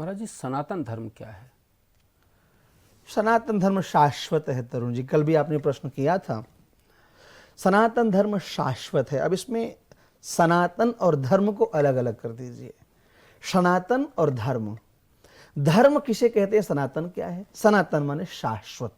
महाराज जी, सनातन धर्म क्या है? सनातन धर्म शाश्वत है तरुण जी। कल भी आपने प्रश्न किया था। सनातन धर्म शाश्वत है। अब इसमें सनातन और धर्म को अलग अलग कर दीजिए। सनातन और धर्म, धर्म किसे कहते हैं, सनातन क्या है? सनातन माने शाश्वत,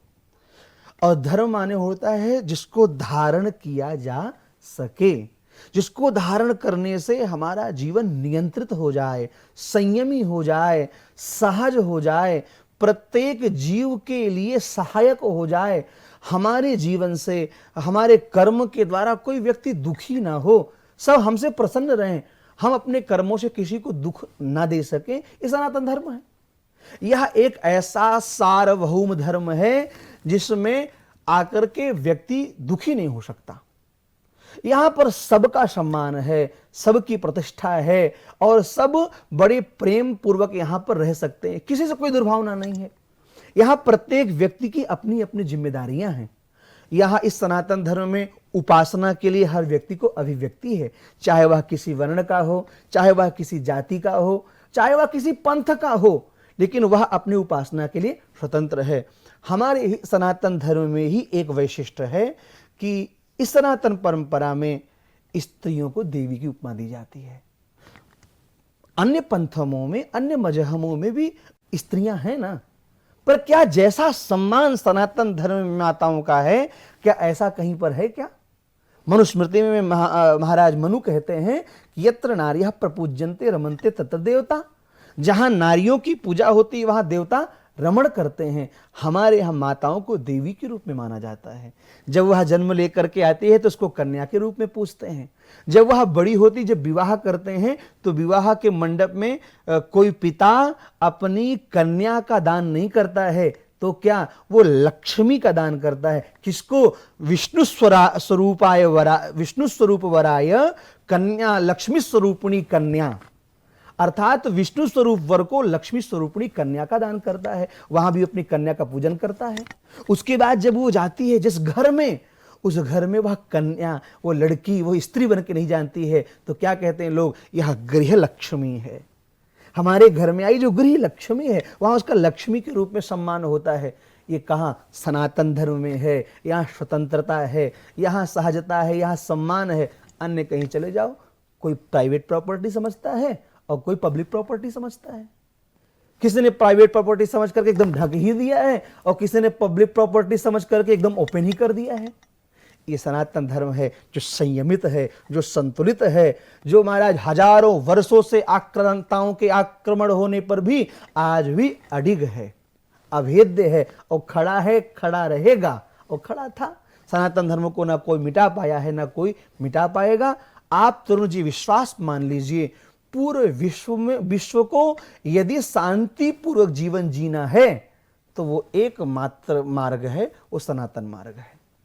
और धर्म माने होता है जिसको धारण किया जा सके, जिसको धारण करने से हमारा जीवन नियंत्रित हो जाए, संयमी हो जाए, सहज हो जाए, प्रत्येक जीव के लिए सहायक हो जाए, हमारे जीवन से, हमारे कर्म के द्वारा कोई व्यक्ति दुखी ना हो, सब हमसे प्रसन्न रहें, हम अपने कर्मों से किसी को दुख ना दे सके, ये सनातन धर्म है। यह एक ऐसा सार्वभौम धर्म है जिसमें आकर के व्यक्ति दुखी नहीं हो सकता। यहां पर सबका सम्मान है, सबकी प्रतिष्ठा है, और सब बड़े प्रेम पूर्वक यहां पर रह सकते हैं, किसी से कोई दुर्भावना नहीं है। यहां प्रत्येक व्यक्ति की अपनी अपनी जिम्मेदारियां हैं। यहां इस सनातन धर्म में उपासना के लिए हर व्यक्ति को अभिव्यक्ति है, चाहे वह किसी वर्ण का हो, चाहे वह किसी जाति का हो, चाहे वह किसी पंथ का हो, लेकिन वह अपनी उपासना के लिए स्वतंत्र है। हमारे सनातन धर्म में ही एक वैशिष्ट है कि इस सनातन परंपरा में स्त्रियों को देवी की उपमा दी जाती है। अन्य पंथों में, अन्य मजहबों में भी स्त्रियां हैं ना, पर क्या जैसा सम्मान सनातन धर्म में माताओं का है, क्या ऐसा कहीं पर है क्या? मनुस्मृति में महाराज मनु कहते हैं कि यत्र नार्यः प्रपूज्यन्ते रमन्ते तत्र देवता। जहां नारियों की पूजा होती है वहां देवता रमण करते हैं। हमारे यहाँ माताओं को देवी के रूप में माना जाता है। जब वह जन्म लेकर के आती है तो उसको कन्या के रूप में पूजते हैं। जब वह बड़ी होती, जब विवाह करते हैं तो विवाह के मंडप में कोई पिता अपनी कन्या का दान नहीं करता है, तो क्या वो लक्ष्मी का दान करता है। किसको? विष्णु स्वरूप वराय कन्या, लक्ष्मी स्वरूपिणी कन्या, अर्थात विष्णु स्वरूप वर को लक्ष्मी स्वरूपिणी कन्या का दान करता है। वहां भी अपनी कन्या का पूजन करता है। उसके बाद जब वो जाती है जिस घर में, उस घर में वह कन्या, वो लड़की, वो स्त्री बन के नहीं जानती है, तो क्या कहते हैं लोग, यह गृह लक्ष्मी है। हमारे घर में आई जो गृह लक्ष्मी है, वहां उसका लक्ष्मी के रूप में सम्मान होता है। ये कहाँ? सनातन धर्म में है। यहाँ स्वतंत्रता है, यहाँ सहजता है, यहाँ सम्मान है। अन्य कहीं चले जाओ, कोई प्राइवेट प्रॉपर्टी समझता है और कोई पब्लिक प्रॉपर्टी समझता है। किसी ने प्राइवेट प्रॉपर्टी समझ करके एकदम ढक ही दिया है, और किसी ने पब्लिक प्रॉपर्टी समझ करके एकदम ओपन ही कर दिया है। ये सनातन धर्म है जो संयमित है, जो संतुलित है, जो महाराज हजारों वर्षों से आक्रांताओं के आक्रमण होने पर भी आज भी अडिग है, अभेद्य है, और खड़ा है, खड़ा रहेगा, और खड़ा था। सनातन धर्म को ना कोई मिटा पाया है, ना कोई मिटा पाएगा। आप तरुण जी विश्वास मान लीजिए, पूरे विश्व को यदि शांतिपूर्वक जीवन जीना है तो वो एकमात्र मार्ग है, वो सनातन मार्ग है।